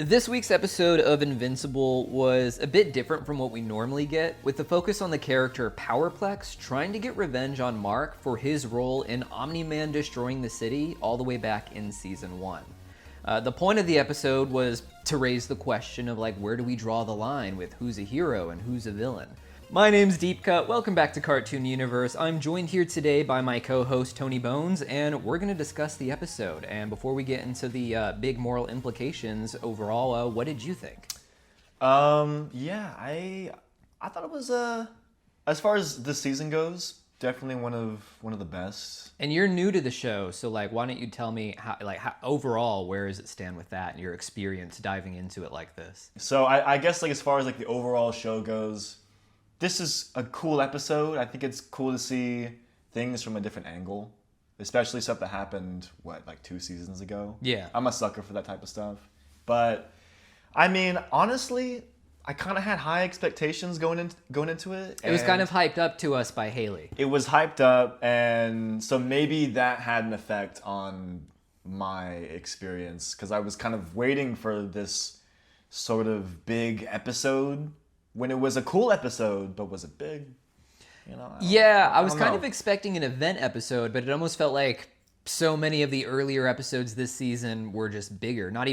This week's episode of Invincible was a bit different from what we normally get, with the focus on the character Powerplex trying to get revenge on Mark for his role in Omni-Man destroying the city all the way back in Season 1. The point of the episode was to raise the question of where do we draw the line with who's a hero and who's a villain? My name's Deepcut, welcome back to Cartoon Universe. I'm joined here today by my co-host Tony Bones, and we're going to discuss the episode. And before we get into the big moral implications overall, what did you think? I thought it was as far as this season goes, definitely one of the best. And you're new to the show, so why don't you tell me how overall, where does it stand with that and your experience diving into it like this? So I guess as far as the overall show goes, this is a cool episode. I think it's cool to see things from a different angle, especially stuff that happened, 2 seasons ago? Yeah. I'm a sucker for that type of stuff. But, I mean, honestly, I kind of had high expectations going into it. It was kind of hyped up to us by Hailey. It was hyped up, and so maybe that had an effect on my experience, because I was kind of waiting for this sort of big episode when it was a cool episode, but was it big? I was kind of expecting an event episode, but it almost felt like so many of the earlier episodes this season were just bigger. Not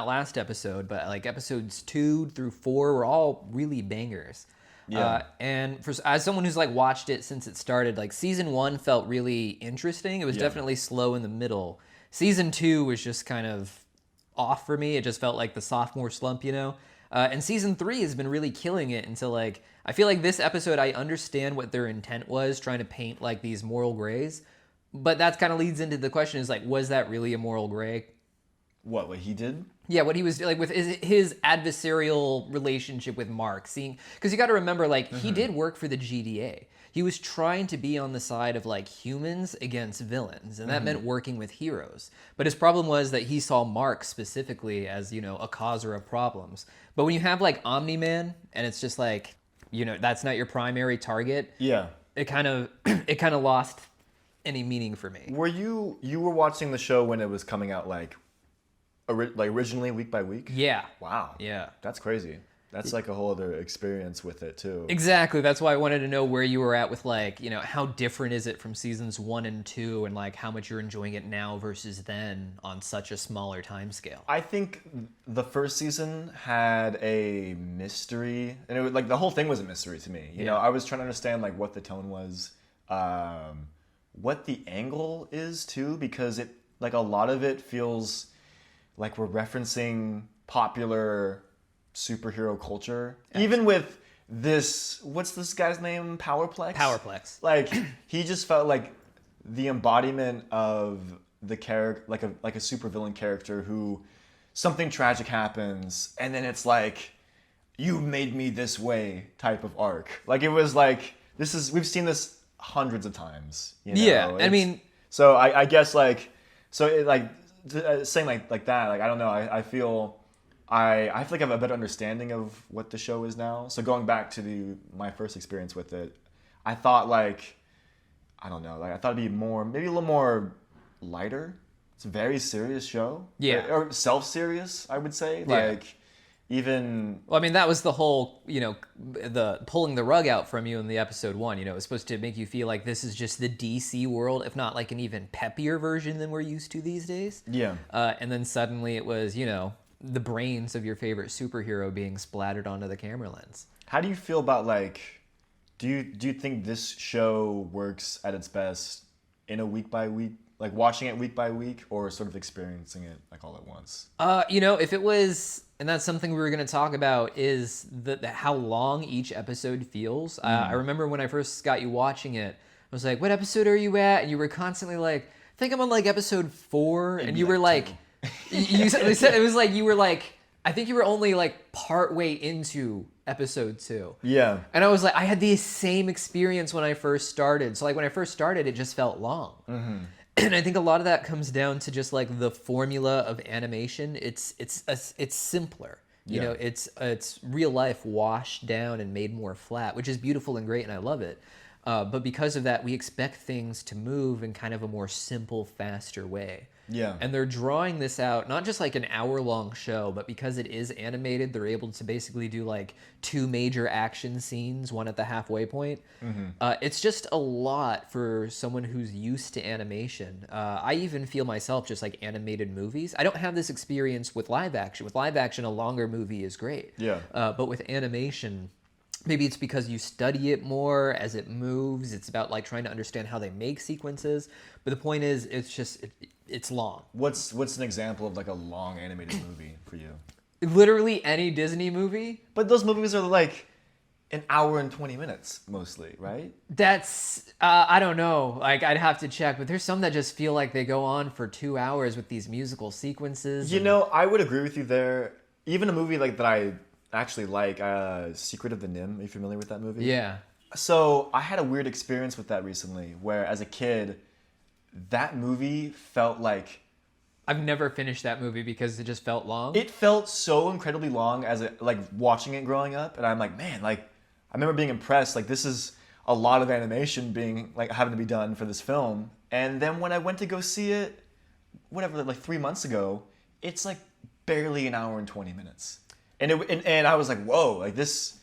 last episode, but episodes 2 through 4 were all really bangers. Yeah. As someone who's watched it since it started, season 1 felt really interesting. It was definitely slow in the middle. Season 2 was just kind of off for me. It just felt like the sophomore slump, And season 3 has been really killing it until I feel like this episode, I understand what their intent was, trying to paint these moral grays. But that kind of leads into the question is was that really a moral gray? What he did? Yeah, what he was with his adversarial relationship with Mark. Because you got to remember, he did work for the GDA. He was trying to be on the side of humans against villains, and that meant working with heroes. But his problem was that he saw Mark specifically as a causer of problems. But when you have Omni-Man, and it's just that's not your primary target. Yeah. It kind of lost any meaning for me. Were you were watching the show when it was coming out originally week by week? Yeah. Wow. Yeah. That's crazy. That's a whole other experience with it too. Exactly. That's why I wanted to know where you were at with how different is it from seasons 1 and 2, and how much you're enjoying it now versus then on such a smaller time scale. I think the first season had a mystery, and it was the whole thing was a mystery to me. You know, I was trying to understand what the tone was, what the angle is too, because it a lot of it feels like we're referencing popular superhero culture. Absolutely. Even with this, what's this guy's name? Powerplex? Powerplex. He just felt like the embodiment of the character, like a supervillain character who something tragic happens, and then it's you made me this way type of arc. It was we've seen this hundreds of times. Yeah, I mean. So I guess saying that, I don't know. I feel I feel I have a better understanding of what the show is now. So going back to my first experience with it, I thought I don't know, I thought it'd be maybe a little more lighter. It's a very serious show. Yeah. Or self-serious, I would say. Yeah. Well, I mean, that was the whole, the pulling the rug out from you in the episode 1. It was supposed to make you feel like this is just the DC world, if not an even peppier version than we're used to these days. Yeah. And then suddenly it was, the brains of your favorite superhero being splattered onto the camera lens. How do you feel about do you think this show works at its best in a week by week, watching it week by week, or sort of experiencing it all at once? If it was, and that's something we were going to talk about, is how long each episode feels. I remember when I first got you watching it, I was like, what episode are you at? And you were constantly I think I'm on episode 4, and you were you said it was you were I think you were only part way into episode 2. Yeah. And I was I had the same experience when I first started. So when I first started, it just felt long. Mm-hmm. And I think a lot of that comes down to just the formula of animation. It's simpler. It's real life washed down and made more flat, which is beautiful and great, and I love it. But because of that, we expect things to move in kind of a more simple, faster way. Yeah. And they're drawing this out, not just like an hour-long show, but because it is animated, they're able to basically do like 2 major action scenes, one at the halfway point. It's just a lot for someone who's used to animation. I even feel myself just like animated movies. I don't have this experience with live action. With live action, a longer movie is great. Yeah. But with animation, maybe it's because you study it more as it moves. It's about like trying to understand how they make sequences. But the point is, it's long. What's an example of like a long animated movie for you? Literally any Disney movie. But those movies are like an hour and 20 minutes mostly, right? That's I don't know. Like I'd have to check, but there's some that just feel like they go on for 2 hours with these musical sequences. You know, I would agree with you there. Even a movie like that I actually like, Secret of the Nim. Are you familiar with that movie? Yeah. So I had a weird experience with that recently, where as a kid, that movie felt like I've never finished that movie because it just felt long. it felt so incredibly long as it like watching it growing up, and I'm like, man, like I remember being impressed. Like this is a lot of animation being like having to be done for this film, and then when I went to go see it, whatever, like 3 months ago, it's like barely an hour and 20 minutes, and I was like, whoa, like this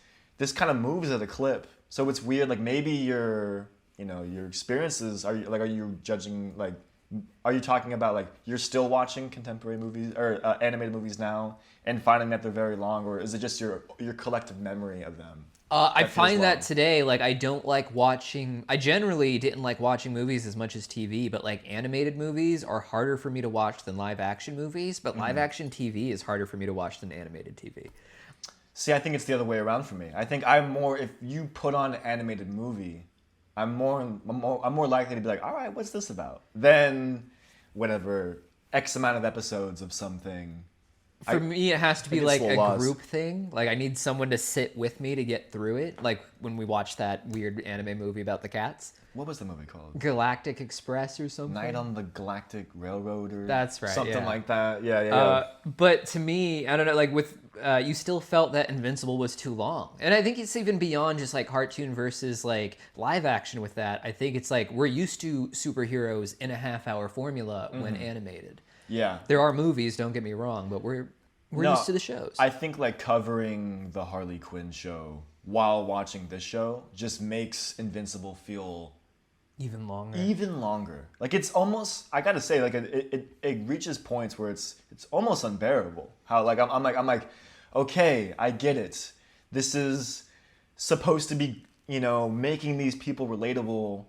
kind of moves at a clip. So it's weird. Like maybe your experiences are you judging like. Are you talking about like you're still watching contemporary movies or animated movies now and finding that they're very long, or is it just your collective memory of them? I find that today, like I don't like watching. I generally didn't like watching movies as much as TV, but like animated movies are harder for me to watch than live action movies. But live action TV is harder for me to watch than animated TV. See, I think it's the other way around for me. I think I'm more, if you put on an animated movie, I'm more likely to be like, all right, what's this about? Than whatever X amount of episodes of something. For me, it has to be like a laws. group thing. Like I need someone to sit with me to get through it. Like when we watched that weird anime movie about the cats, What was the movie called? Galactic Express or something. Night on the Galactic Railroad or That's right, something yeah. like that. Yeah. But to me, I don't know, like with, you still felt that Invincible was too long. And I think it's even beyond just like cartoon versus like live action with that. I think it's like we're used to superheroes in a half-hour formula when animated. Yeah. There are movies, don't get me wrong, but we're used to the shows. I think like covering the Harley Quinn show while watching this show just makes Invincible feel even longer. Like it's almost, I gotta say, like it reaches points where it's almost unbearable. How like I'm like, okay, I get it. This is supposed to be, making these people relatable,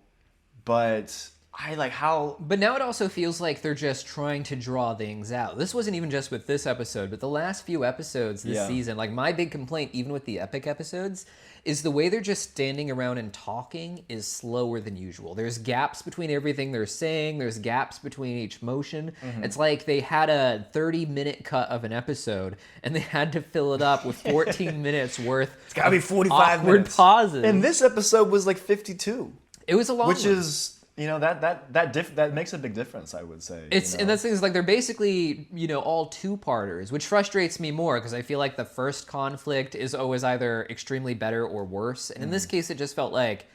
but I like how. But now it also feels like they're just trying to draw things out. This wasn't even just with this episode, but the last few episodes this season, like my big complaint, even with the epic episodes, is the way they're just standing around and talking is slower than usual. There's gaps between everything they're saying. There's gaps between each motion. It's like they had a 30-minute cut of an episode, and they had to fill it up with 14 minutes worth. It's gotta be 45 awkward minutes. pauses. And this episode was like 52. It was a long Which one. is, that makes a big difference, I would say. And that's the thing is like they're basically, all two-parters, which frustrates me more because I feel like the first conflict is always either extremely better or worse. And in this case, it just felt like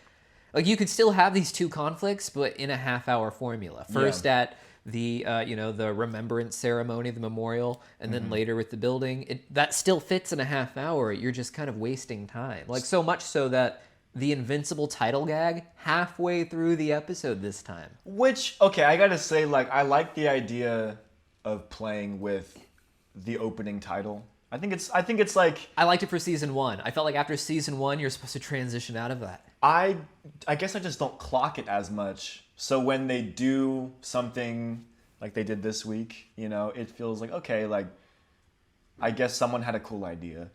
you could still have these two conflicts, but in a half-hour formula. First at the, the remembrance ceremony, the memorial, and then later with the building. That still fits in a half hour. You're just kind of wasting time. Like so much so that the Invincible title gag halfway through the episode this time. Which, okay, I gotta say, like, I like the idea of playing with the opening title. I think it's like, I liked it for season 1. I felt like after season 1, you're supposed to transition out of that. I guess I just don't clock it as much. So when they do something like they did this week, it feels like, okay, like, I guess someone had a cool idea.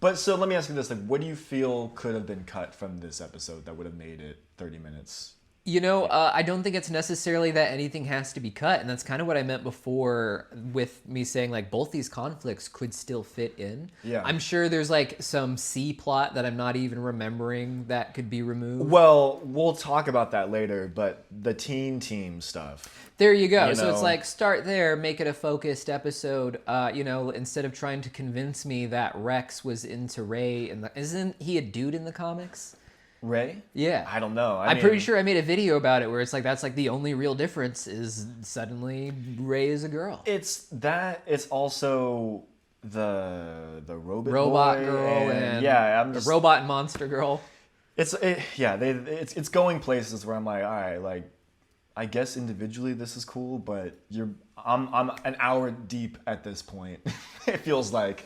But so let me ask you this, like, what do you feel could have been cut from this episode that would have made it 30 minutes? I don't think it's necessarily that anything has to be cut, and that's kind of what I meant before with me saying, like, both these conflicts could still fit in. Yeah. I'm sure there's, like, some C plot that I'm not even remembering that could be removed. Well, we'll talk about that later, but the teen team stuff. There you go. So it's like, start there, make it a focused episode, instead of trying to convince me that Rex was into Ray. Isn't he a dude in the comics? Ray? Yeah. I don't know. I'm pretty sure I made a video about it where it's like that's like the only real difference is suddenly Ray is a girl. It's that. It's also the robot boy girl and I'm just, the robot and monster girl. It's going places where I'm like, all right, like I guess individually this is cool, but I'm an hour deep at this point. It feels like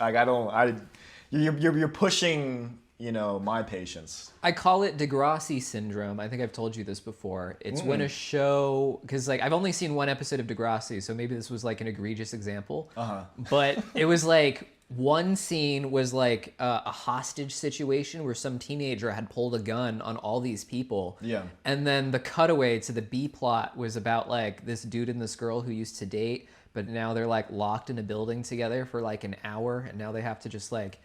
you're pushing, my patience. I call it Degrassi syndrome. I think I've told you this before. It's when a show, because like I've only seen one episode of Degrassi, so maybe this was like an egregious example. But it was like one scene was like a hostage situation where some teenager had pulled a gun on all these people. Yeah. And then the cutaway to the B plot was about like this dude and this girl who used to date, but now they're like locked in a building together for like an hour, and now they have to just like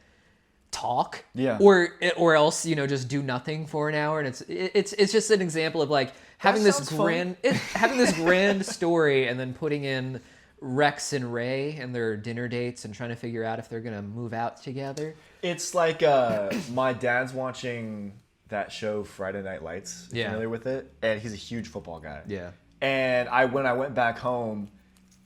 talk, or else just do nothing for an hour. And it's just an example of like having this grand story and then putting in Rex and Ray and their dinner dates and trying to figure out if they're gonna move out together. It's like my dad's watching that show Friday Night Lights. You're familiar with it? And he's a huge football guy. Yeah. And when I went back home,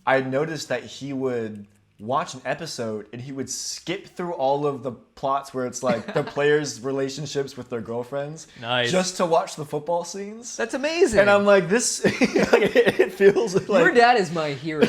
I noticed that he would watch an episode and he would skip through all of the plots where it's like the players' relationships with their girlfriends, just to watch the football scenes. That's amazing. And I'm like, this, it feels like your dad is my hero.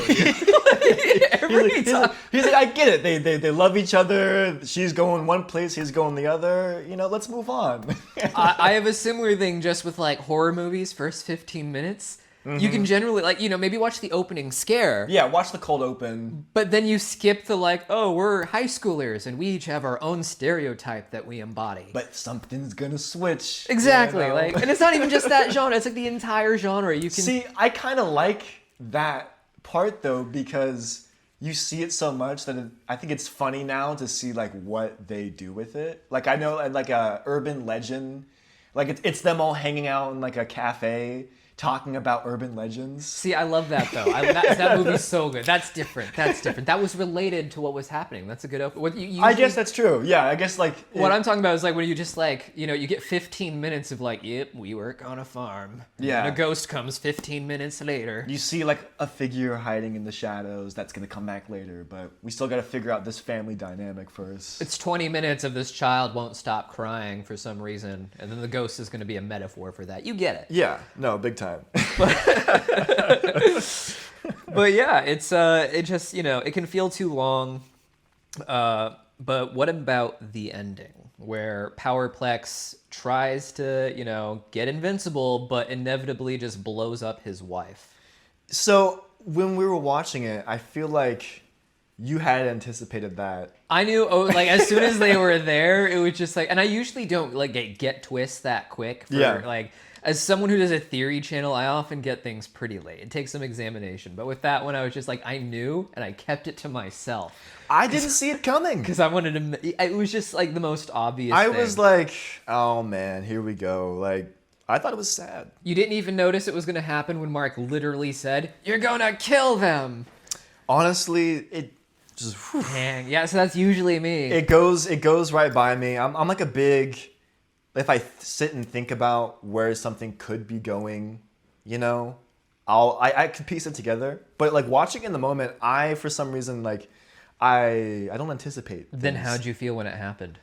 Every time. He's like, I get it. They love each other. She's going one place, he's going the other. Let's move on. I have a similar thing just with like horror movies. First 15 minutes. You can generally, like, maybe watch the opening scare. Yeah, watch the cold open. But then you skip the, like, oh, we're high schoolers, and we each have our own stereotype that we embody. But something's gonna switch. Exactly. And it's not even just that genre. It's, like, the entire genre. You can see, I kind of like that part, though, because you see it so much that I think it's funny now to see, like, what they do with it. Like, I know, like, a urban legend. Like, it's them all hanging out in, like, a cafe talking about urban legends. See, I love that though. That movie's so good. That's different. That was related to what was happening. That's a good open. I guess that's true. Yeah, I guess like what I'm talking about is like when you just like you get 15 minutes of like, yep, we work on a farm. Yeah. And a ghost comes 15 minutes later. You see like a figure hiding in the shadows that's gonna come back later, but we still got to figure out this family dynamic first. It's 20 minutes of this child won't stop crying for some reason, and then the ghost is gonna be a metaphor for that. You get it. Yeah. No, big time. But yeah, it just it can feel too long. But what about the ending where Powerplex tries to get Invincible, but inevitably just blows up his wife? So when we were watching it, I feel like you had anticipated that. I knew, as soon as they were there, it was just like, and I usually don't like get twists that quick. As someone who does a theory channel, I often get things pretty late. It takes some examination. But with that one, I was just like, I knew, and I kept it to myself. I didn't see it coming. Because I wanted to... It was just, like, the most obvious thing. I was like, oh, man, here we go. Like, I thought it was sad. You didn't even notice it was going to happen when Mark literally said, "You're going to kill them." Honestly, it just... Dang. Yeah, so that's usually me. It goes right by me. I'm like a big... If I sit and think about where something could be going, I could piece it together. But like watching in the moment, for some reason I don't anticipate things. Then how'd you feel when it happened?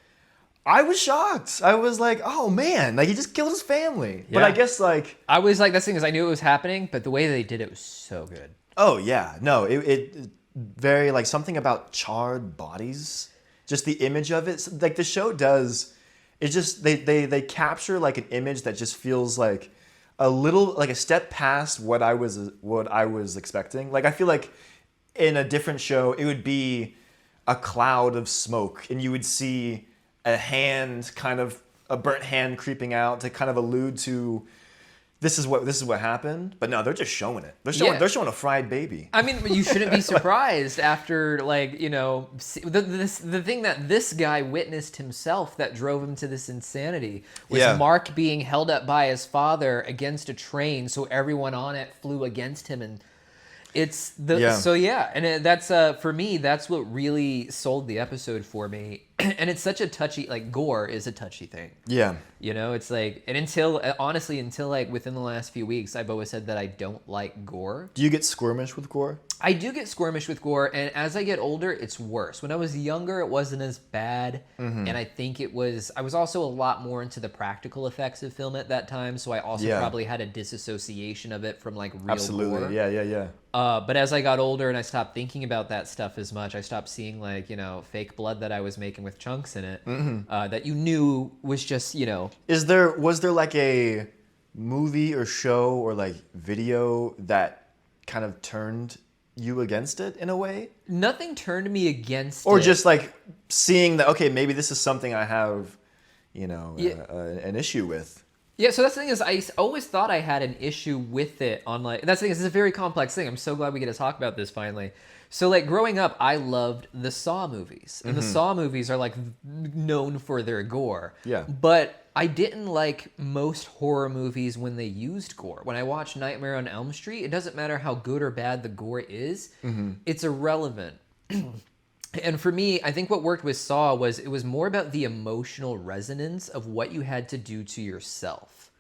I was shocked. I was like, oh man, like he just killed his family. Yeah. But I guess like I was like, that's the thing is I knew it was happening, but the way they did it was so good. Oh yeah, no, it very like something about charred bodies. Just the image of it, like the show does. It's just they capture like an image that just feels like a little like a step past what I was expecting. Like I feel like in a different show it would be a cloud of smoke and you would see a hand, kind of a burnt hand creeping out to kind of allude to this is what happened. But no, they're just showing it. They're showing a fried baby. I mean, you shouldn't be surprised after the thing that this guy witnessed himself that drove him to this insanity was Mark being held up by his father against a train, so everyone on it flew against him, and It's the Yeah. so yeah, and that's for me. That's what really sold the episode for me. And it's such a touchy, like gore is a touchy thing. Yeah. You know, it's like, and until honestly, until like within the last few weeks, I've always said that I don't like gore. Do you get squirmish with gore? I do get squirmish with gore, and as I get older, it's worse. When I was younger, it wasn't as bad, and I think I was also a lot more into the practical effects of film at that time, so I also probably had a disassociation of it from like real Absolutely. gore. Yeah. But as I got older and I stopped thinking about that stuff as much, I stopped seeing like, you know, fake blood that I was making with chunks in it, that you knew was just, you know. Was there like a movie or show or like video that kind of turned you against it in a way? Nothing turned me against or it. just like seeing that, okay, maybe this is something I have, you know, an issue with. Yeah, so that's the thing is I always thought I had an issue with it on like, that's the thing is it's a very complex thing. I'm so glad we get to talk about this finally. So like growing up, I loved the Saw movies. And the Saw movies are like known for their gore. Yeah. But I didn't like most horror movies when they used gore. When I watch Nightmare on Elm Street, it doesn't matter how good or bad the gore is. It's irrelevant. And for me, I think what worked with Saw was it was more about the emotional resonance of what you had to do to yourself.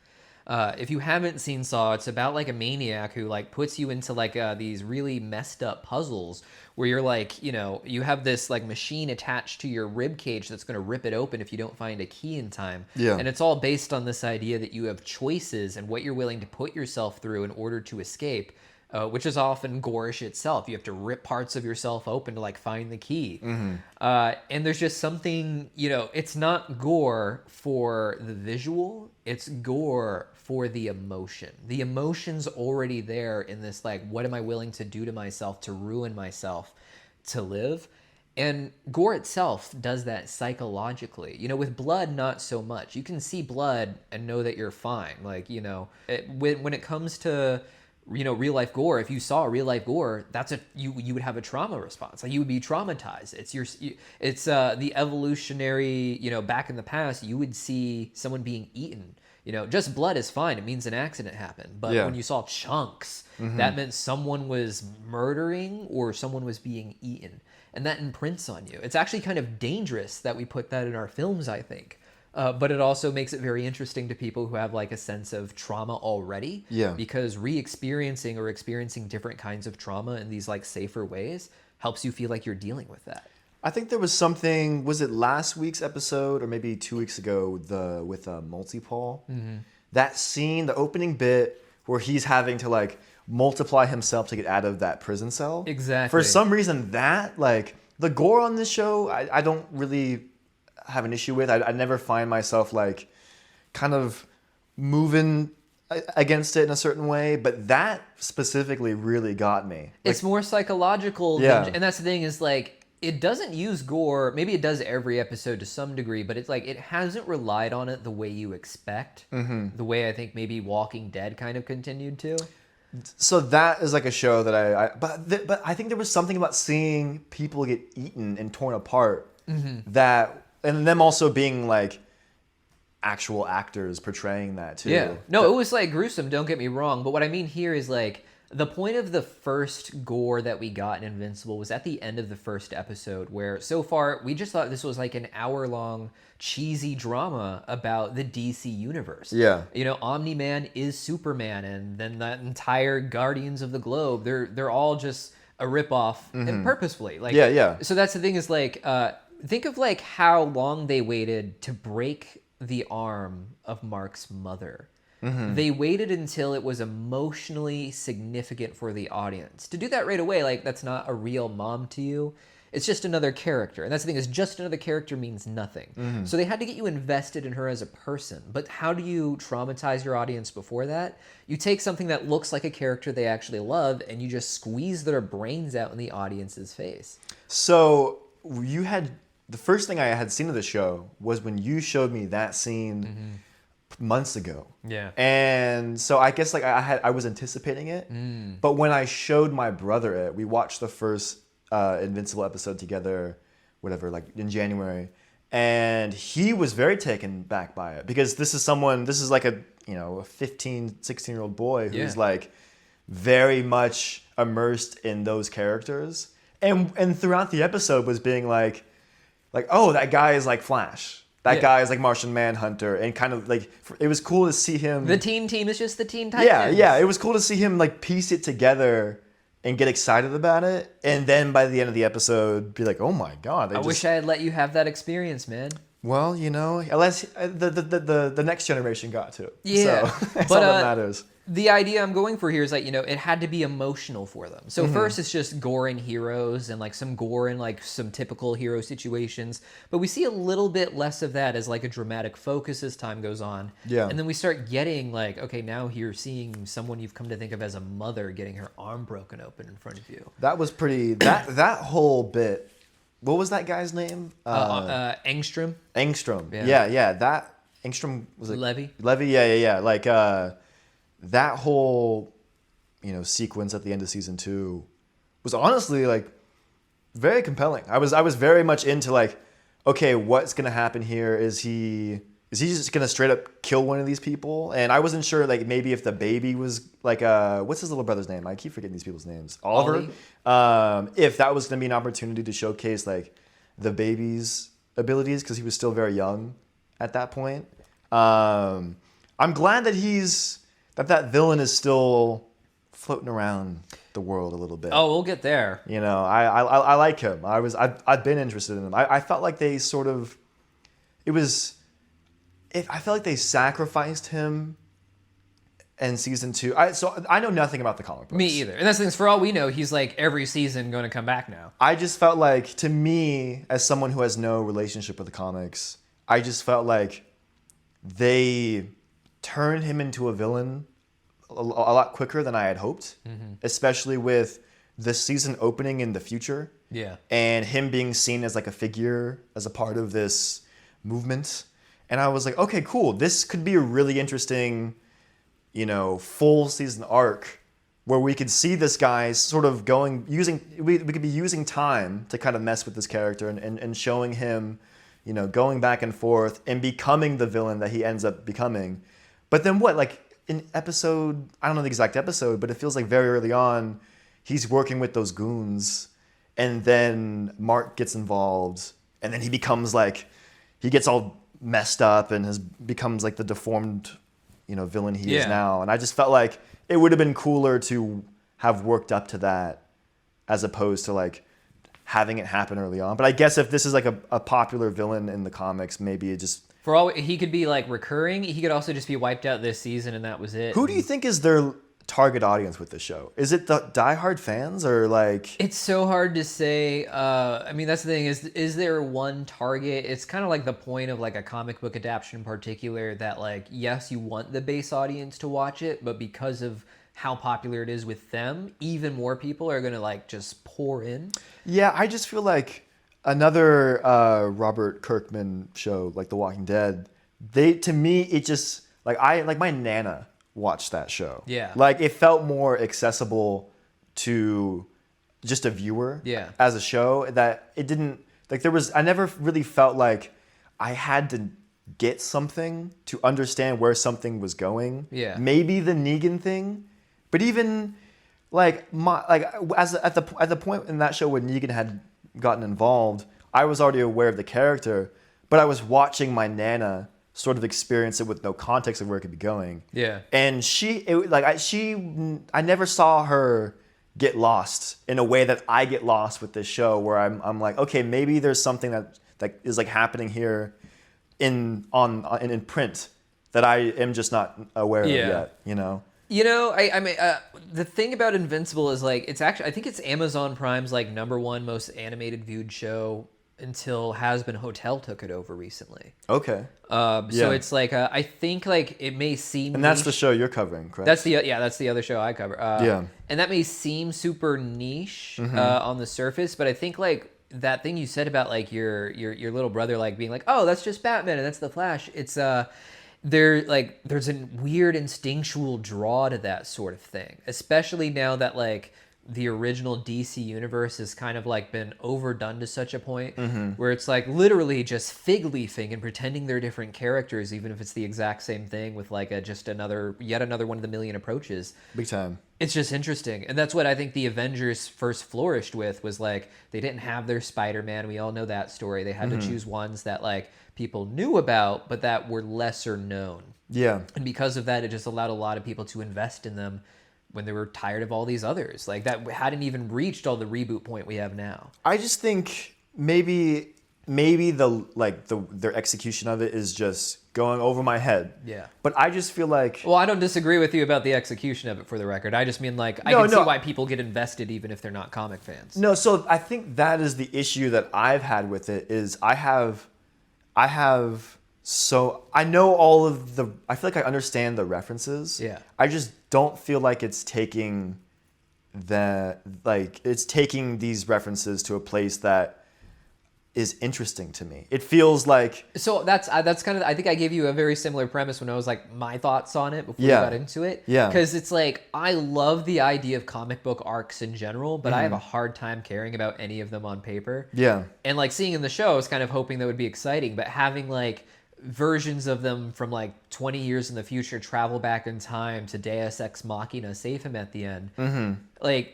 If you haven't seen Saw, it's about like a maniac who like puts you into like these really messed up puzzles where you're like, you know, you have this like machine attached to your rib cage that's going to rip it open if you don't find a key in time. Yeah. And it's all based on this idea that you have choices and what you're willing to put yourself through in order to escape. Which is often gorish itself. You have to rip parts of yourself open to like find the key. And there's just something, you know, it's not gore for the visual, it's gore for the emotion. The emotion's already there in this like, what am I willing to do to myself to ruin myself to live? And gore itself does that psychologically. You know, with blood, not so much. You can see blood and know that you're fine. Like, you know, when it comes to, you know, real life gore, if you saw real life gore, that's you would have a trauma response. Like you would be traumatized. It's the evolutionary, you know, back in the past, you would see someone being eaten. You know, just blood is fine. It means an accident happened. But when you saw chunks, that meant someone was murdering or someone was being eaten. And that imprints on you. It's actually kind of dangerous that we put that in our films, I think. But it also makes it very interesting to people who have like a sense of trauma already. Yeah. Because re-experiencing or experiencing different kinds of trauma in these like safer ways helps you feel like you're dealing with that. I think there was something, was it last week's episode or maybe 2 weeks ago with Multi-Paul? That scene, the opening bit where he's having to like multiply himself to get out of that prison cell. Exactly. For some reason that, like, the gore on this show, I don't really have an issue with. I never find myself like kind of moving against it in a certain way, but that specifically really got me. It's more psychological. Yeah. And that's the thing is like, it doesn't use gore. Maybe it does every episode to some degree, but it's like, it hasn't relied on it the way you expect. The way I think maybe Walking Dead kind of continued to. So that is like a show that but I think there was something about seeing people get eaten and torn apart that, and them also being like actual actors portraying that too. Yeah. No, it was like gruesome, don't get me wrong. But what I mean here is like the point of the first gore that we got in Invincible was at the end of the first episode where so far we just thought this was like an hour-long cheesy drama about the DC universe. Yeah. You know, Omni-Man is Superman, and then that entire Guardians of the Globe, they're all just a ripoff and purposefully. Like, Yeah. So that's the thing is like, think of like how long they waited to break the arm of Mark's mother. They waited until it was emotionally significant for the audience. To do that right away, like that's not a real mom to you. It's just another character. And that's the thing is just another character means nothing. So they had to get you invested in her as a person. But how do you traumatize your audience before that? You take something that looks like a character they actually love and you just squeeze their brains out in the audience's face. So you had, the first thing I had seen of the show was when you showed me that scene months ago. Yeah. And so I guess like I was anticipating it. But when I showed my brother it, we watched the first Invincible episode together, whatever, like in January. And he was very taken back by it because this is like a, you know, a 15, 16-year-old boy who's like very much immersed in those characters, and throughout the episode was being like, oh, that guy is like Flash. That guy is like Martian Manhunter, and kind of like it was cool to see him. The teen team is just the Teen Titans. Yeah, it was cool to see him like piece it together and get excited about it, and then by the end of the episode, be like, oh my god! I wish I had let you have that experience, man. Well, unless the next generation got to. Yeah, so that's all that matters. The idea I'm going for here is like, it had to be emotional for them. So first it's just goring heroes and like some gore in like some typical hero situations. But we see a little bit less of that as like a dramatic focus as time goes on. Yeah. And then we start getting like, okay, now you're seeing someone you've come to think of as a mother getting her arm broken open in front of you. That was pretty, that whole bit, what was that guy's name? Engstrom. Engstrom. Yeah. That, Engstrom, was it? Levy. Yeah. Like, that whole, sequence at the end of season 2 was honestly like very compelling. I was very much into like, okay, what's gonna happen here? Is he just gonna straight up kill one of these people? And I wasn't sure like maybe if the baby was like what's his little brother's name? I keep forgetting these people's names. Oliver. If that was gonna be an opportunity to showcase like the baby's abilities because he was still very young at that point. I'm glad that that villain is still floating around the world a little bit. Oh, we'll get there. I like him. I've been interested in him. I felt like they sort of, I felt like they sacrificed him in season 2. So I know nothing about the comic books. Me either. And that's the thing. For all we know, he's like every season going to come back now. I just felt like, to me, as someone who has no relationship with the comics, I just felt like they turned him into a villain a lot quicker than I had hoped, especially with the season opening in the future. Yeah. And him being seen as like a figure, as a part of this movement. And I was like, okay, cool. This could be a really interesting, full season arc where we could see this guy sort of we could be using time to kind of mess with this character and showing him, going back and forth and becoming the villain that he ends up becoming. But then what, like in episode, I don't know the exact episode, but it feels like very early on, he's working with those goons, and then Mark gets involved, and then he becomes like, he gets all messed up and becomes like the deformed, villain he is now. And I just felt like it would have been cooler to have worked up to that as opposed to like having it happen early on. But I guess if this is like a popular villain in the comics, maybe it just... For all he could be like recurring, he could also just be wiped out this season and that was it. Who do you think is their target audience with this show? Is it the diehard fans or like... It's so hard to say. I mean, that's the thing is there one target? It's kind of like the point of like a comic book adaptation in particular that like, yes, you want the base audience to watch it, but because of how popular it is with them, even more people are going to like just pour in. Yeah, I just feel like another Robert Kirkman show, like The Walking Dead, to me, it just, like my Nana watched that show. Yeah. Like, it felt more accessible to just a viewer as a show, that it didn't, like I never really felt like I had to get something to understand where something was going. Yeah. Maybe the Negan thing, but even at the point in that show when Negan had gotten involved, I was already aware of the character, but I was watching my Nana sort of experience it with no context of where it could be going. Yeah. And I never saw her get lost in a way that I get lost with this show, where I'm like, okay, maybe there's something that is like happening here in print that I am just not aware of yet, I mean, the thing about Invincible is like, it's actually, I think it's Amazon Prime's like #1 most animated viewed show until Has-Been Hotel took it over recently. Okay. So it's like, I think like it may seem... And that's the show you're covering, correct? That's the other show I cover. And that may seem super niche on the surface, but I think like that thing you said about like your little brother like being like, oh, that's just Batman and that's the Flash. It's there's a weird instinctual draw to that sort of thing, especially now that like the original DC universe has kind of like been overdone to such a point where it's like literally just fig leafing and pretending they're different characters, even if it's the exact same thing with like yet another one of the million approaches. Big time. It's just interesting. And that's what I think the Avengers first flourished with, was like they didn't have their Spider-Man. We all know that story. They had to choose ones that like people knew about, but that were lesser known. Yeah. And because of that, it just allowed a lot of people to invest in them when they were tired of all these others. Like that hadn't even reached all the reboot point we have now. I just think maybe their execution of it is just going over my head. Yeah. But I just feel like... Well, I don't disagree with you about the execution of it, for the record. I just mean like I can see why people get invested even if they're not comic fans. No, so I think that is the issue that I've had with it is I know all of the... I feel like I understand the references. Yeah. I just don't feel like it's taking these references to a place that is interesting to me. It feels like... So that's kind of... I think I gave you a very similar premise when I was like my thoughts on it before we got into it. Yeah. Because it's like, I love the idea of comic book arcs in general, but I have a hard time caring about any of them on paper. Yeah. And like seeing in the show, I was kind of hoping that would be exciting, but having like versions of them from like 20 years in the future travel back in time to Deus Ex Machina save him at the end. Like...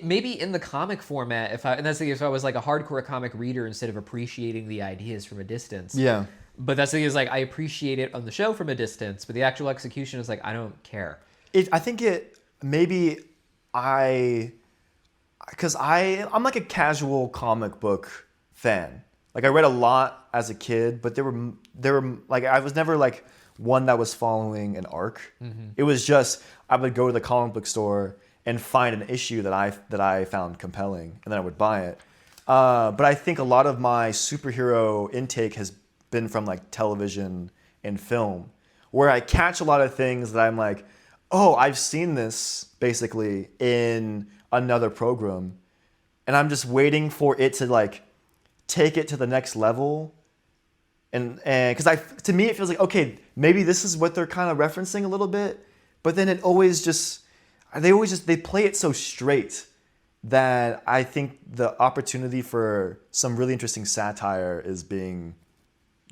maybe in the comic format, if I was like a hardcore comic reader instead of appreciating the ideas from a distance. Yeah. But that's the thing, is like I appreciate it on the show from a distance, but the actual execution is like I don't care. Because I'm like a casual comic book fan. Like I read a lot as a kid, but there were like I was never like one that was following an arc. It was just I would go to the comic book store and find an issue that I found compelling, and then I would buy it. But I think a lot of my superhero intake has been from like television and film, where I catch a lot of things that I'm like, oh, I've seen this basically in another program, and I'm just waiting for it to like take it to the next level. And because to me it feels like, okay, maybe this is what they're kind of referencing a little bit, but then they play it so straight that I think the opportunity for some really interesting satire is being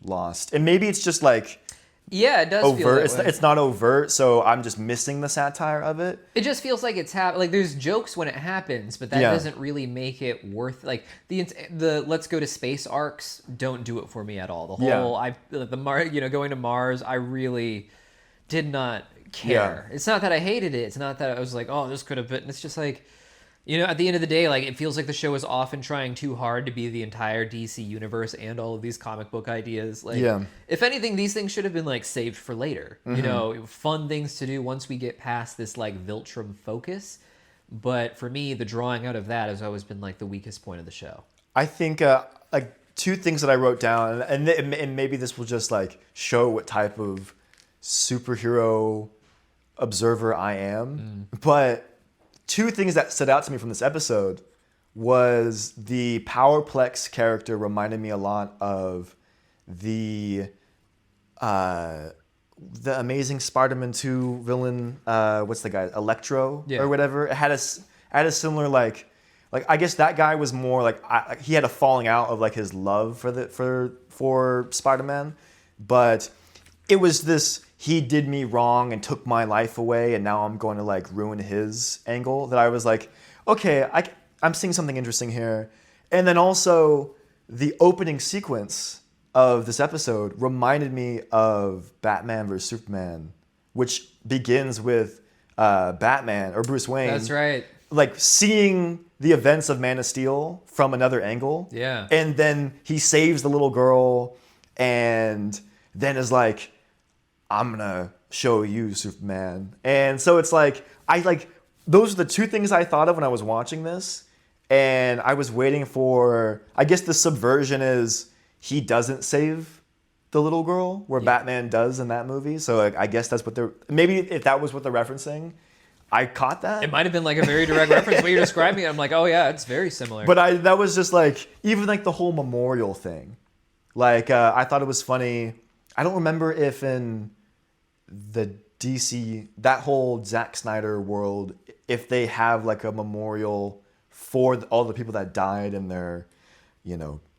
lost. And maybe it's just like it does overt. feel that way. It's not overt, so I'm just missing the satire of it. It just feels like it's like there's jokes when it happens, but that doesn't really make it worth like the let's go to space arcs don't do it for me at all. The whole going to Mars, I really did not care. It's not that I hated it. It's not that I was like, oh, this could have been. It's just like, at the end of the day, like it feels like the show is often trying too hard to be the entire DC universe and all of these comic book ideas. Like, if anything, these things should have been like saved for later. Fun things to do once we get past this like Viltrum focus. But for me, the drawing out of that has always been like the weakest point of the show. I think like two things that I wrote down, and maybe this will just like show what type of superhero observer I am, but two things that stood out to me from this episode was the Powerplex character reminded me a lot of the Amazing Spider-Man 2 villain, what's the guy, Electro or whatever. It had a similar like I guess that guy was more like he had a falling out of like his love for Spider-Man, but it was this, he did me wrong and took my life away, and now I'm going to like ruin his angle, that I was like, okay, I'm seeing something interesting here. And then also the opening sequence of this episode reminded me of Batman vs. Superman, which begins with Batman or Bruce Wayne. That's right. Like seeing the events of Man of Steel from another angle. Yeah. And then he saves the little girl and then is like, I'm gonna show you, Superman. And so it's like, those are the two things I thought of when I was watching this. And I was waiting for, I guess the subversion is he doesn't save the little girl, where Batman does in that movie. So like, I guess that's what maybe if that was what they're referencing, I caught that. It might have been like a very direct reference. What you're describing, I'm like, oh yeah, it's very similar. But that was just like, even like the whole memorial thing. Like, I thought it was funny. I don't remember if in the DC, that whole Zack Snyder world, if they have like a memorial for all the people that died in their,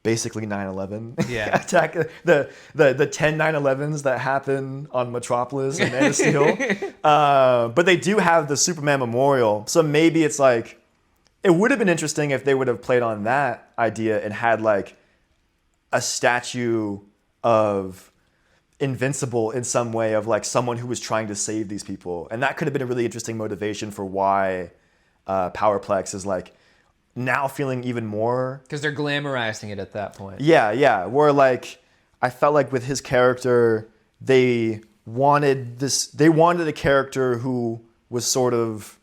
basically 9/11 Yeah. attack, the 10 9/11s that happen on Metropolis and Man of Steel. But they do have the Superman Memorial, so maybe it's like it would have been interesting if they would have played on that idea and had like a statue of Invincible in some way, of like someone who was trying to save these people, and that could have been a really interesting motivation for why Powerplex is like now feeling even more, because they're glamorizing it at that point. yeah, where like I felt like with his character they wanted a character who was sort of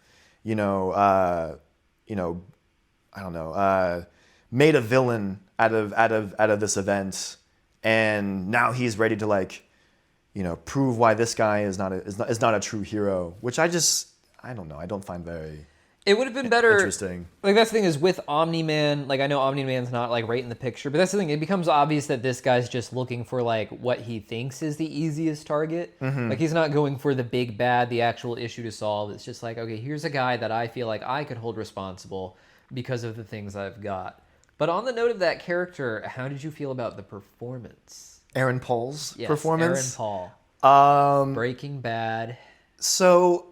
I don't know, made a villain out of this event, and now he's ready to like prove why this guy is not a true hero, which I don't know, I don't find very It would have been better. Interesting. Like, that's the thing is with Omni-Man, like, I know Omni-Man's not like right in the picture, but that's the thing. It becomes obvious that this guy's just looking for like what he thinks is the easiest target. Like, he's not going for the big bad, the actual issue to solve. It's just like, okay, here's a guy that I feel like I could hold responsible because of the things I've got. But on the note of that character, how did you feel about the performance? Aaron Paul's Yes, performance. Aaron Paul. Breaking Bad. So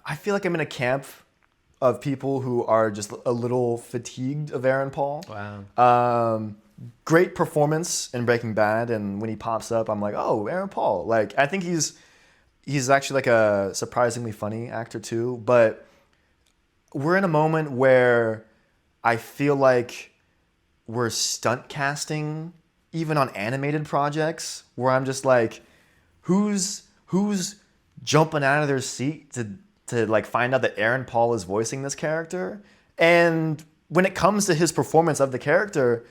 I feel like I'm in a camp of people who are just a little fatigued of Aaron Paul. Wow. Great performance in Breaking Bad, and when he pops up, I'm like, oh, Aaron Paul. Like, I think he's actually like a surprisingly funny actor too. But we're in a moment where I feel like we're stunt casting even on animated projects, where I'm just like, who's jumping out of their seat to like find out that Aaron Paul is voicing this character? And when it comes to his performance of the character,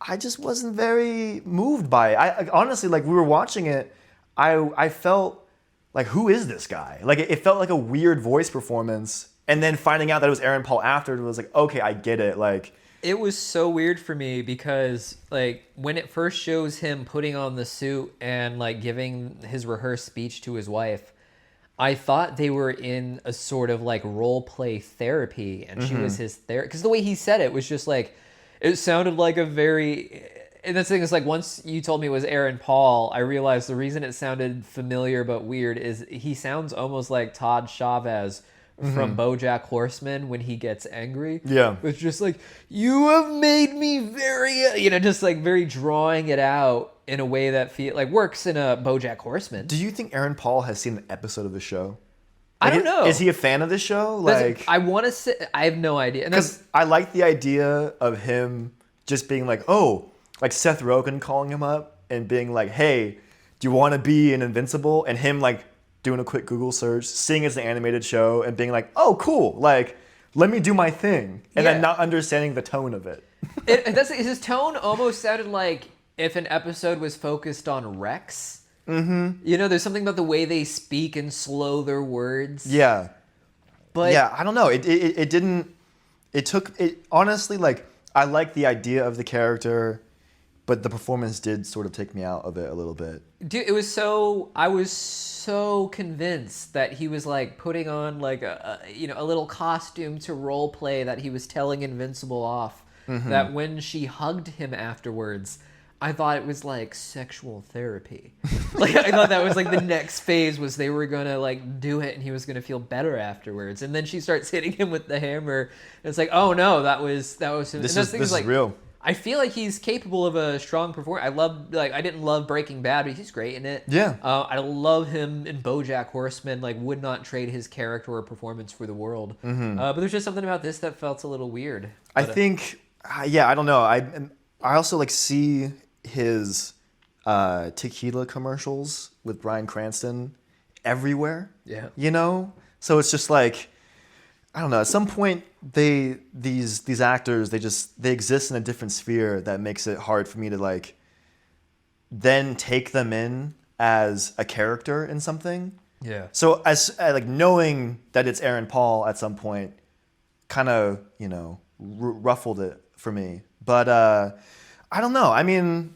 I just wasn't very moved by it. I honestly, like, we were watching it, I felt like, who is this guy? Like, it felt like a weird voice performance. And then finding out that it was Aaron Paul after, it was like, okay, I get it. Like, it was so weird for me because, like, when it first shows him putting on the suit and like giving his rehearsed speech to his wife, I thought they were in a sort of like role play therapy, and she was his therapist. Because the way he said it was just like, it sounded like a very. And the thing is, like, once you told me it was Aaron Paul, I realized the reason it sounded familiar but weird is he sounds almost like Todd Chavez from BoJack Horseman when he gets angry. Yeah. It's just like, you have made me very, just like very drawing it out in a way that works in a BoJack Horseman. do you think Aaron Paul has seen an episode of the show? I don't know. Is he a fan of this show? Like, I want to say, I have no idea. because I like the idea of him just being like, oh, like Seth Rogen calling him up and being like, hey, do you want to be an Invincible? And him like doing a quick Google search, seeing it's an animated show, and being like, oh, cool, like, let me do my thing. And then not understanding the tone of it. His tone almost sounded like if an episode was focused on Rex. There's something about the way they speak and slow their words. Yeah. But yeah, I don't know. Honestly, like, I like the idea of the character, but the performance did sort of take me out of it a little bit. Dude, I was so convinced that he was like putting on like a little costume to role play, that he was telling Invincible off, that when she hugged him afterwards, I thought it was like sexual therapy. Like, I thought that was like the next phase, was they were gonna like do it and he was gonna feel better afterwards. And then she starts hitting him with the hammer, and it's like, oh no, that was him. This is like, real. I feel like he's capable of a strong performance. I didn't love Breaking Bad, but he's great in it. Yeah. I love him in BoJack Horseman. Like, would not trade his character or performance for the world. But there's just something about this that felt a little weird. I think, I don't know. I also like see his tequila commercials with Bryan Cranston everywhere. Yeah. So it's just like, I don't know. At some point, these actors, they exist in a different sphere that makes it hard for me to like then take them in as a character in something. Yeah. So as like knowing that it's Aaron Paul at some point, kind of ruffled it for me. But I don't know. I mean,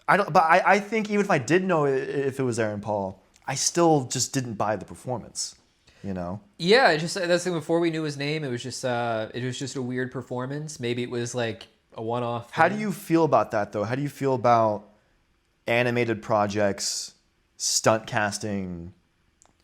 I think even if I did know if it was Aaron Paul, I still just didn't buy the performance. Yeah, that's the thing. Before we knew his name, it was just a weird performance. Maybe it was like a one-off. How do you feel about that though? How do you feel about animated projects, stunt casting,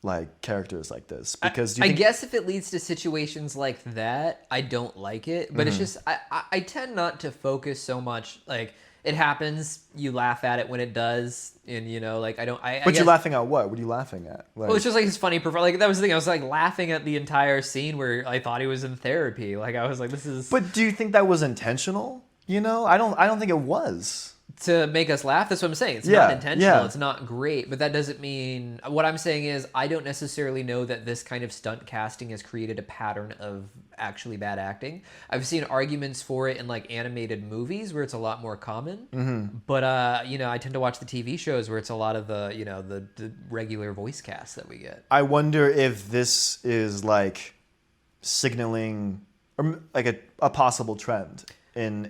like characters like this? Because I guess if it leads to situations like that, I don't like it. But it's just I tend not to focus so much. Like it happens, you laugh at it when it does, and you know, like I don't. I But guess, you're laughing at what? What are you laughing at? Like, well, it's just like his funny performance. Like that was the thing. I was like laughing at the entire scene where I thought he was in therapy. Like I was like, this is. but do you think that was intentional? You know, I don't think it was. To make us laugh, that's what I'm saying. It's Yeah, not intentional. yeah. It's not great, but that doesn't mean. What I'm saying is, I don't necessarily know that this kind of stunt casting has created a pattern of actually bad acting. I've seen arguments for it in like animated movies where it's a lot more common. But you know, I tend to watch the TV shows where it's a lot of the you know the regular voice cast that we get. I wonder if this is like signaling or like a possible trend in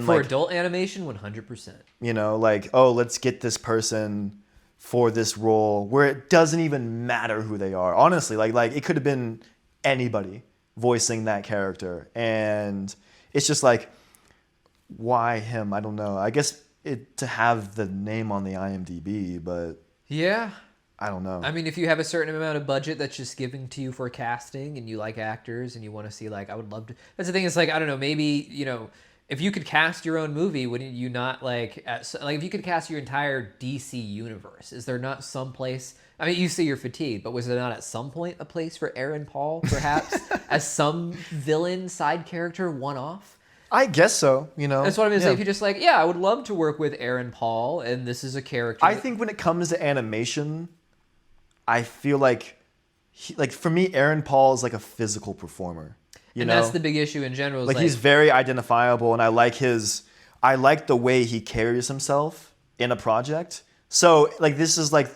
For like, adult animation, 100%. you know, like, oh, let's get this person for this role where it doesn't even matter who they are. Honestly, like it could have been anybody voicing that character, and it's just like, why him? I don't know. I guess to have the name on the IMDb, but Yeah. I don't know. I mean, if you have a certain amount of budget that's just given to you for casting and you like actors and you want to see, like, I would love to. That's the thing. It's like, I don't know, maybe, you know, if you could cast your own movie, wouldn't you not like if you could cast your entire DC universe, is there not some place? I mean, you say you're fatigued, but was there not at some point a place for Aaron Paul, perhaps, as some villain side character one-off? I guess so, you know. That's what I'm going to Yeah. say. If you're just like, yeah, I would love to work with Aaron Paul, and this is a character. I think when it comes to animation, I feel like, for me, Aaron Paul is like a physical performer. You and know? that's the big issue in general. Is Like he's very identifiable, and I like the way he carries himself in a project. So like this is like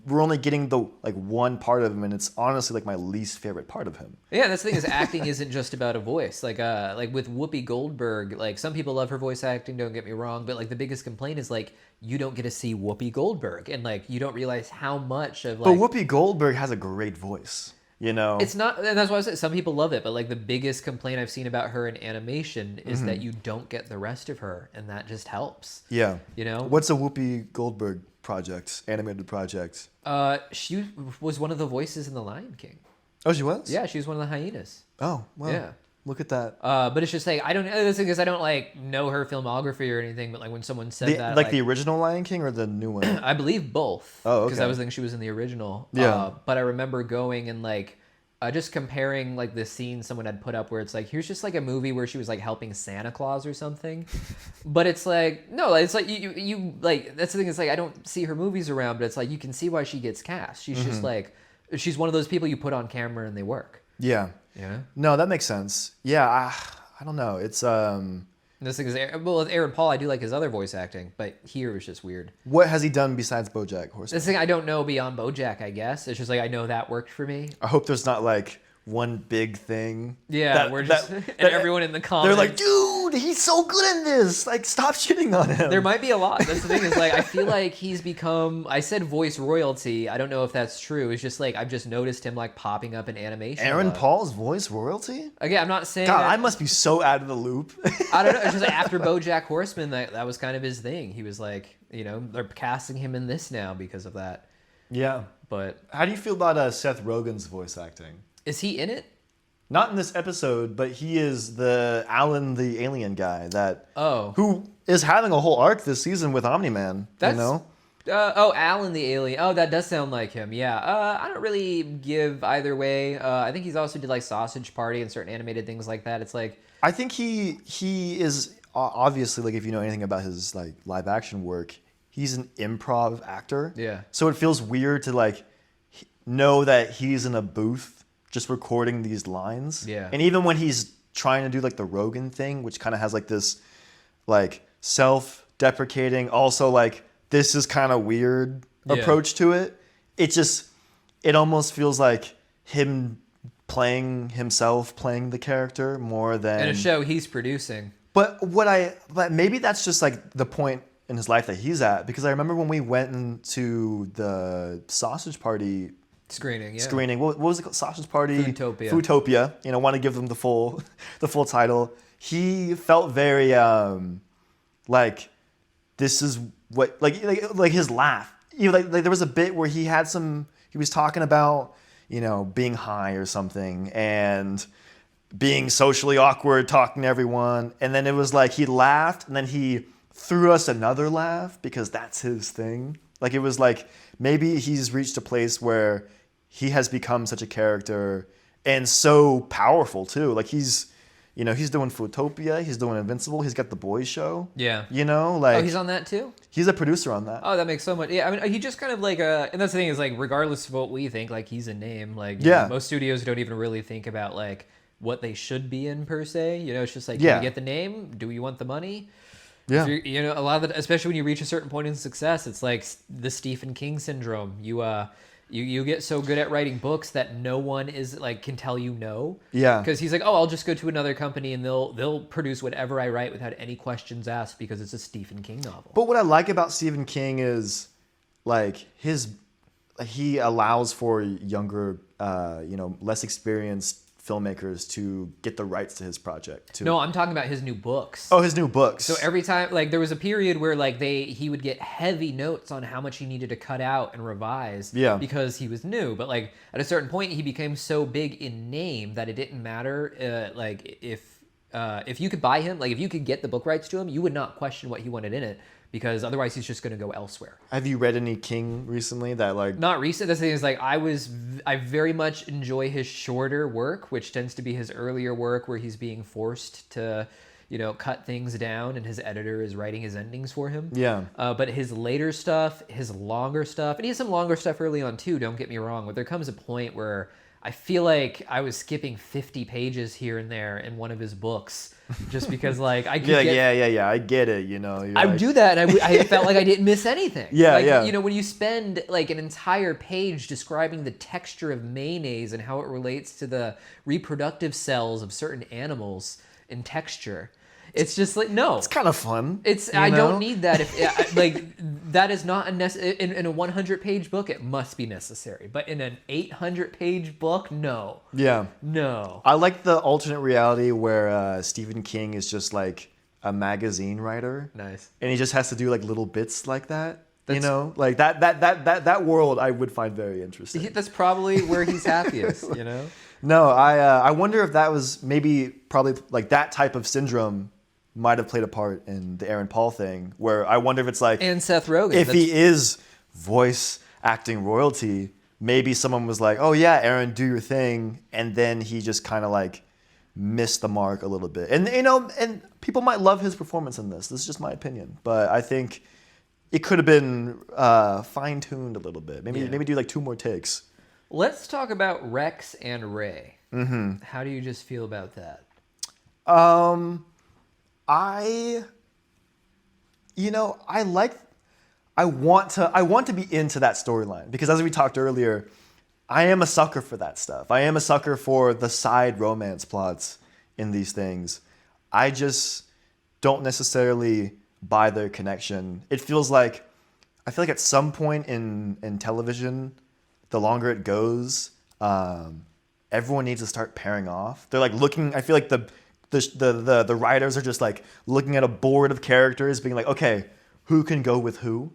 we're only getting the like one part of him, and it's honestly like my least favorite part of him. Yeah, that's the thing is acting isn't just about a voice. Like with Whoopi Goldberg, like some people love her voice acting, don't get me wrong, but like the biggest complaint is like you don't get to see Whoopi Goldberg, and like you don't realize how much of like. But Whoopi Goldberg has a great voice. You know, It's not, and that's why I said some people love it, but like the biggest complaint I've seen about her in animation is that you don't get the rest of her, and that just helps. yeah. You know, What's a Whoopi Goldberg project, animated project? she was one of the voices in The Lion King. Oh, she was? Yeah, she was one of the hyenas. Oh, well. Yeah. Look at that. But it's just like I don't. The thing is, I don't like know her filmography or anything. But like when someone said that, Like the original Lion King or the new one? I believe both. Oh, okay. Because I was thinking she was in the original. Yeah. But I remember going and like just comparing like the scene someone had put up where it's like here's just like a movie where she was like helping Santa Claus or something. But it's like no, it's like you like that's the thing. It's like I don't see her movies around, but it's like you can see why she gets cast. She's just like she's one of those people you put on camera and they work. Yeah. Yeah. No, that makes sense. Yeah, I don't know. It's And this thing is well with Aaron Paul, I do like his other voice acting, but here it was just weird. what has he done besides BoJack Horseman? This thing I don't know beyond BoJack, I guess. It's just like I know that worked for me. I hope there's not like one big thing. Yeah, we're just and everyone in the comments. They're like, dude, he's so good in this. Like, stop shitting on him. There might be a lot. That's the thing is like I feel like he's become. I said voice royalty. I don't know if that's true. It's just like I've just noticed him like popping up in animation. Aaron Paul's voice royalty? Again, I'm not saying. God, that, I must be so out of the loop. I don't know. It's just like after BoJack Horseman, that was kind of his thing. He was like, you know, they're casting him in this now because of that. Yeah. But How do you feel about Seth Rogen's voice acting? is he in it? Not in this episode, but he is the Alan the alien guy who is having a whole arc this season with Omni-Man. That's, you know? Alan the alien. Oh, that does sound like him. Yeah. I don't really give either way. I think he's also did like Sausage Party and certain animated things like that. It's like I think he is obviously, like, if you know anything about his like live action work, he's an improv actor. Yeah. So it feels weird to like know that he's in a booth just recording these lines. Yeah. And even when he's trying to do like the Rogan thing, which kind of has like this like self-deprecating, also like this is kind of weird approach to it. It almost feels like him playing himself, playing the character more than in a show he's producing. But maybe that's just like the point in his life that he's at, because I remember when we went into the Sausage Party screening. What was it called? Sausage Party. Foodtopia. Foodtopia. You know, want to give them the full title. he felt very like this is what like his laugh. Like there was a bit where he was talking about being high or something and being socially awkward, talking to everyone, and then it was like he laughed and then he threw us another laugh because that's his thing. Like it was like maybe he's reached a place where he has become such a character and so powerful too. Like he's doing Footopia, he's doing Invincible, he's got the Boys show. Yeah. Like he's on that too? He's a producer on that. Oh, that makes so much. Yeah, I mean, he just kind of like and that's the thing is like regardless of what we think, like he's a name. Like most studios don't even really think about like what they should be in per se. It's just like, do you get the name? Do you want the money? Yeah. A lot of the, especially when you reach a certain point in success, it's like the Stephen King syndrome. You get so good at writing books that no one is like can tell you no. Yeah. Because he's like, oh, I'll just go to another company and they'll produce whatever I write without any questions asked because it's a Stephen King novel. But what I like about Stephen King is like he allows for younger, less experienced filmmakers to get the rights to his project too. No, I'm talking about his new books. Oh, his new books. So every time, like there was a period where like he would get heavy notes on how much he needed to cut out and revise because he was new. But like at a certain point, he became so big in name that it didn't matter. Like if you could buy him, like if you could get the book rights to him, you would not question what he wanted in it. Because otherwise he's just going to go elsewhere. Have you read any King recently that like... Not recent. The thing is like I very much enjoy his shorter work, which tends to be his earlier work where he's being forced to, cut things down and his editor is writing his endings for him. Yeah. But his later stuff, his longer stuff, and he has some longer stuff early on too, don't get me wrong, but there comes a point where I feel like I was skipping 50 pages here and there in one of his books just because like I could yeah, I get it, I would do that and I felt like I didn't miss anything. Yeah. When you spend like an entire page describing the texture of mayonnaise and how it relates to the reproductive cells of certain animals in texture, it's just like, no. It's kind of fun. I don't need that. That is not in a 100-page book, it must be necessary. But in an 800-page book, no. Yeah. No. I like the alternate reality where Stephen King is just like a magazine writer. Nice. And he just has to do like little bits like that. Like that world I would find very interesting. That's probably where he's happiest, No, I wonder if that was probably like that type of syndrome might have played a part in the Aaron Paul thing, where I wonder if it's like... And Seth Rogen. If he is voice acting royalty, maybe someone was like, oh yeah, Aaron, do your thing, and then he just kind of like missed the mark a little bit. And and people might love his performance in this. This is just my opinion. But I think it could have been fine-tuned a little bit. Maybe do like 2 more takes. Let's talk about Rex and Ray. Mm-hmm. How do you just feel about that? I want to be into that storyline because as we talked earlier, I am a sucker for that stuff. I am a sucker for the side romance plots in these things. I just don't necessarily buy their connection. I feel like at some point in television, the longer it goes, everyone needs to start pairing off. They're like looking. I feel like the writers are just like looking at a board of characters, being like, okay, who can go with who?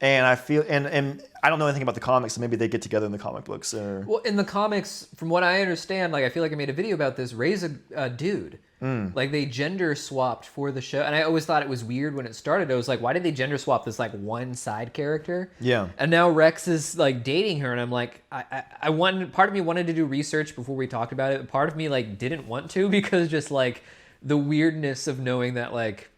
And I feel, and I don't know anything about the comics, so maybe they get together in the comic books. Well, in the comics, from what I understand, like I feel like I made a video about this. Ray's a dude. Like they gender swapped for the show, and I always thought it was weird when it started. I was like, why did they gender swap this like one side character? Yeah. And now Rex is like dating her, and I'm like, I wanted, part of me wanted to do research before we talked about it. Part of me like didn't want to because just like the weirdness of knowing that like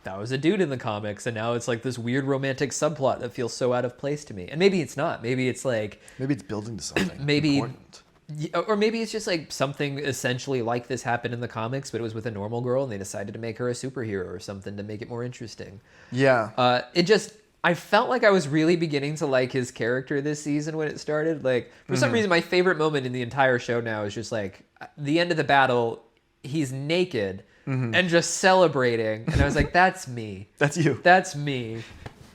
that was a dude in the comics, and now it's like this weird romantic subplot that feels so out of place to me. And maybe it's not. Maybe it's like maybe it's building to something. Maybe. Important. Or maybe it's just like something essentially like this happened in the comics, but it was with a normal girl and they decided to make her a superhero or something to make it more interesting. Yeah. I felt like I was really beginning to like his character this season when it started. Like, for some reason, my favorite moment in the entire show now is just like the end of the battle, he's naked and just celebrating. And I was like, that's me. That's you. That's me.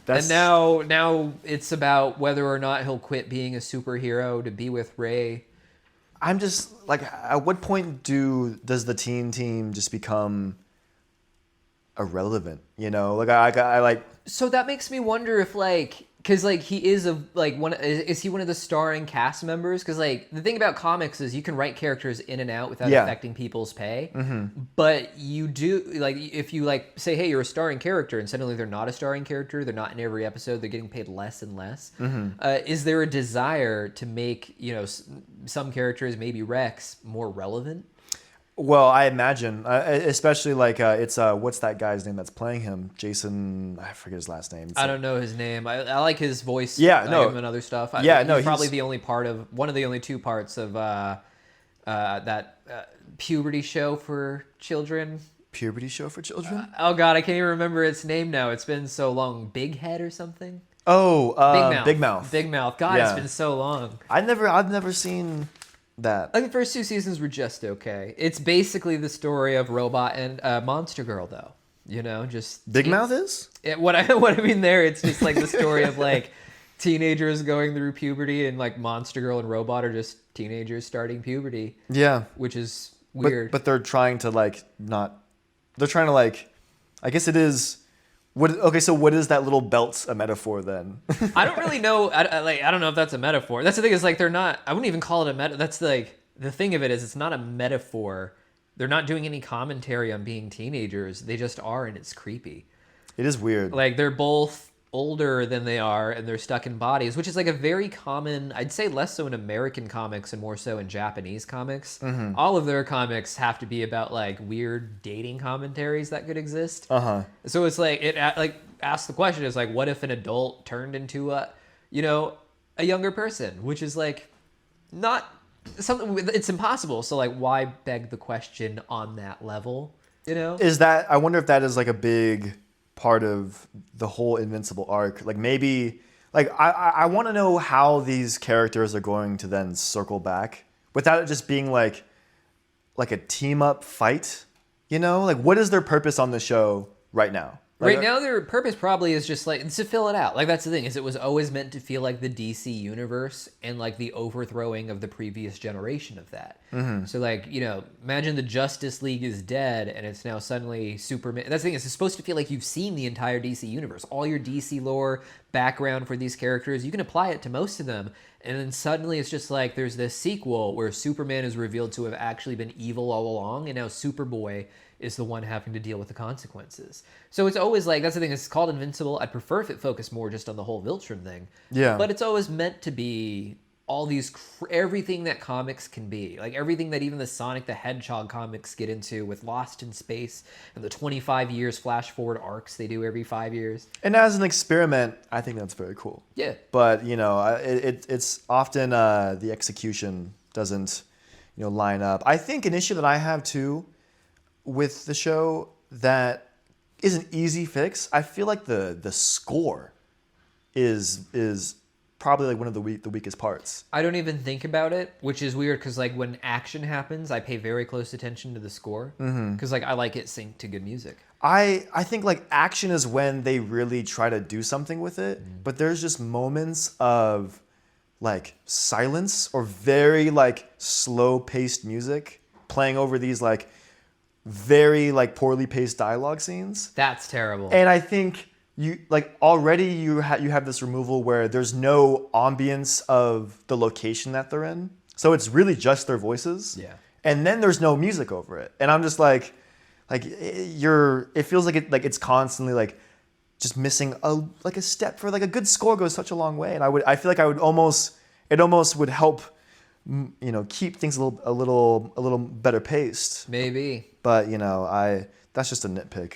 And now it's about whether or not he'll quit being a superhero to be with Ray. I'm just like, at what point does the teen team just become irrelevant. You know, like I like. So that makes me wonder if like, because like he is is he one of the starring cast members? Because like the thing about comics is you can write characters in and out without affecting people's pay. But you do like if you like say, hey, you're a starring character, and suddenly they're not a starring character, they're not in every episode, they're getting paid less and less. Is there a desire to make some characters, maybe Rex, more relevant? Well, I imagine, especially like it's what's that guy's name that's playing him? Jason, I forget his last name. I don't know his name. I like his voice. Yeah, no, and other stuff. He's probably the only part of one of the only two parts of that puberty show for children. Puberty show for children? Oh God, I can't even remember its name now. It's been so long. Big Head or something. Oh, Big Mouth. Big Mouth. God, Yeah. It's been so long. I've never seen that. Like the first 2 seasons were just okay. It's basically the story of Robot and Monster Girl, though. Just Big Mouth is? What I mean there, it's just like the story of like teenagers going through puberty, and like Monster Girl and Robot are just teenagers starting puberty. Yeah, which is weird. But they're trying to like not. They're trying to like. I guess it is. Okay, so what is that little belt a metaphor then? I don't really know. I don't know if that's a metaphor. That's the thing, is like they're not. I wouldn't even call it a meta. That's like the thing of it is it's not a metaphor. They're not doing any commentary on being teenagers. They just are, and it's creepy. It is weird. Like they're both older than they are, and they're stuck in bodies, which is like a very common. I'd say less so in American comics and more so in Japanese comics. All of their comics have to be about like weird dating commentaries that could exist. So it's like it like asks the question is like, what if an adult turned into a younger person, which is like not something. It's impossible. So like, why beg the question on that level? Is that? I wonder if that is like a big part of the whole Invincible arc. Like maybe, like I want to know how these characters are going to then circle back without it just being like a team up fight. Like what is their purpose on the show right now? Right now, their purpose probably is just like to fill it out. Like that's the thing, is it was always meant to feel like the DC universe and like the overthrowing of the previous generation of that. So like imagine the Justice League is dead and it's now suddenly Superman. That's the thing. It's supposed to feel like you've seen the entire DC universe, all your DC lore, background for these characters. You can apply it to most of them, and then suddenly it's just like there's this sequel where Superman is revealed to have actually been evil all along, and now Superboy is the one having to deal with the consequences. So it's always like, that's the thing, it's called Invincible. I'd prefer if it focused more just on the whole Viltrum thing. Yeah. But it's always meant to be all these, everything that comics can be. Like everything that even the Sonic the Hedgehog comics get into with Lost in Space and the 25 years flash forward arcs they do every 5 years. And as an experiment, I think that's very cool. Yeah. But, it's often the execution doesn't, line up. I think an issue that I have too with the show that is an easy fix. I feel like the score is probably like one of the weakest parts. I don't even think about it, which is weird because like when action happens, I pay very close attention to the score because like I like it synced to good music. I think like action is when they really try to do something with it, but there's just moments of like silence or very like slow paced music playing over these like very like poorly paced dialogue scenes. That's terrible. And I think you like already you have this removal where there's no ambience of the location that they're in. So it's really just their voices. Yeah. And then there's no music over it. And I'm just like it feels like it's constantly like just missing a step for like a good score goes such a long way. And I feel like it almost would help keep things a little better paced. Maybe. But that's just a nitpick.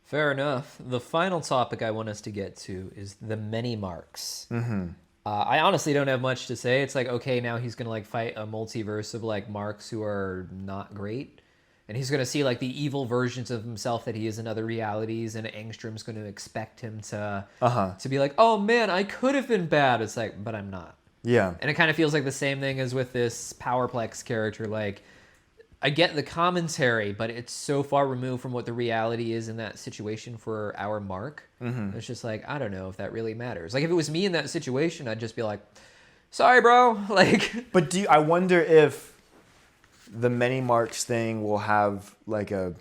Fair enough. The final topic I want us to get to is the many marks. I honestly don't have much to say. It's like, okay, now he's gonna like fight a multiverse of like marks who are not great, and he's gonna see like the evil versions of himself that he is in other realities, and Angstrom's gonna expect him to be like, oh man, I could have been bad. It's like, but I'm not. Yeah. And it kind of feels like the same thing as with this Powerplex character. Like, I get the commentary, but it's so far removed from what the reality is in that situation for our Mark. It's just like, I don't know if that really matters. Like, if it was me in that situation, I'd just be like, sorry, bro. Like, but I wonder if the many marks thing will have like a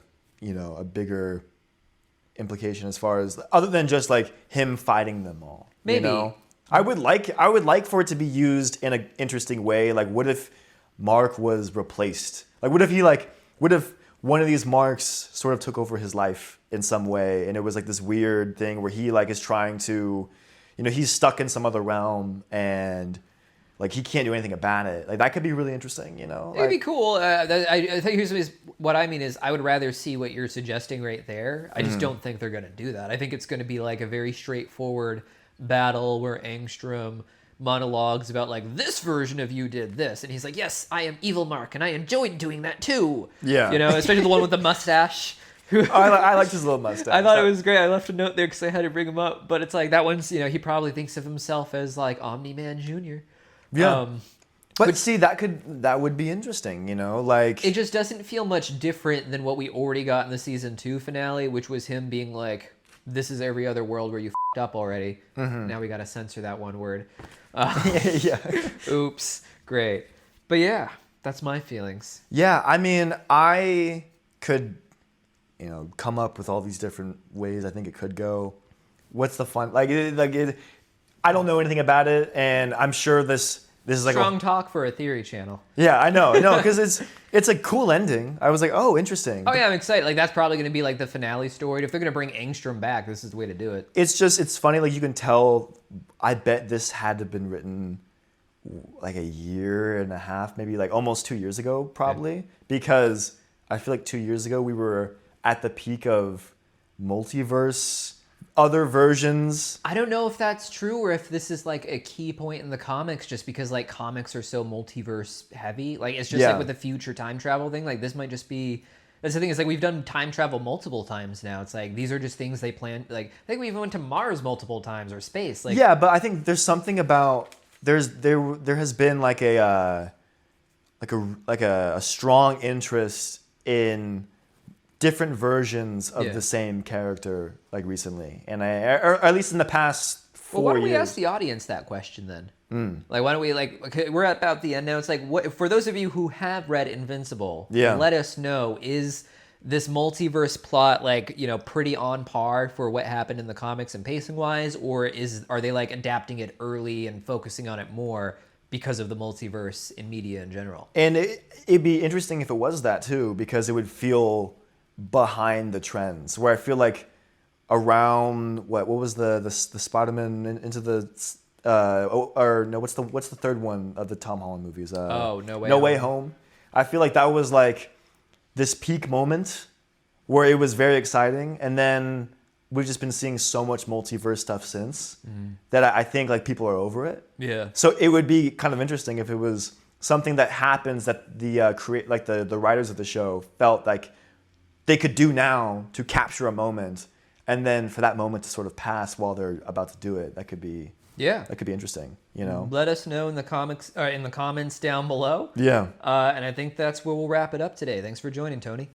bigger implication as far as other than just like him fighting them all. Maybe. You know? I would like for it to be used in an interesting way. Like, what if Mark was replaced? Like, what if one of these Marks sort of took over his life in some way, and it was like this weird thing where he like is trying to, you know, he's stuck in some other realm and like he can't do anything about it. Like that could be really interesting, you know. It'd be cool. I think here's what I mean is I would rather see what you're suggesting right there. I just don't think they're going to do that. I think it's going to be like a very straightforward battle where Angstrom monologues about like this version of you did this, and he's like, yes, I am evil Mark and I enjoyed doing that too. Yeah, you know, especially the one with the mustache. I liked his little mustache. I thought it was great. I left a note there because I had to bring him up, but it's like that one's, you know, he probably thinks of himself as like Omni-Man Jr. Yeah. But see, that would be interesting, you know, like it just doesn't feel much different than what we already got in the season 2 finale, which was him being like, this is every other world where you f***ed up already. Now we got to censor that one word. yeah. Oops. Great. But yeah, that's my feelings. Yeah, I mean, I could, you know, come up with all these different ways I think it could go. What's the fun? I don't know anything about it, and I'm sure this is like strong talk for a theory channel. Yeah, I know, because it's a cool ending. I was like, oh, interesting. Oh yeah, I'm excited. Like that's probably going to be like the finale story. If they're going to bring Angstrom back, this is the way to do it. It's funny. Like you can tell. I bet this had to have been written like a year and a half, maybe like almost 2 years ago, probably, because I feel like 2 years ago we were at the peak of multiverse. Other versions. I don't know if that's true or if this is like a key point in the comics just because like comics are so multiverse heavy. Like it's just like with the future time travel thing, like this might just be, that's the thing, is like we've done time travel multiple times now. It's like these are just things they plan, like I think we even went to Mars multiple times or space. Like yeah, but I think there's something about there has been like a strong interest in different versions of the same character like recently, and or at least in the past 4 years. Well, why don't we ask the audience that question then? Like, why don't we okay, we're at about the end now. It's like, what for those of you who have read Invincible? Let us know, is this multiverse plot like, you know, pretty on par for what happened in the comics and pacing wise, or are they like adapting it early and focusing on it more because of the multiverse in media in general? And it'd be interesting if it was that too, because it would feel behind the trends, where I feel like around what was the Spider-Man into the what's the third one of the Tom Holland movies? No Way Home. I feel like that was like this peak moment where it was very exciting, and then we've just been seeing so much multiverse stuff since that I think like people are over it. Yeah. So it would be kind of interesting if it was something that happens that the the writers of the show felt like they could do now to capture a moment, and then for that moment to sort of pass while they're about to do it. That could be interesting, you know. Let us know in the comments down below. Yeah. And I think that's where we'll wrap it up today. Thanks for joining, Tony.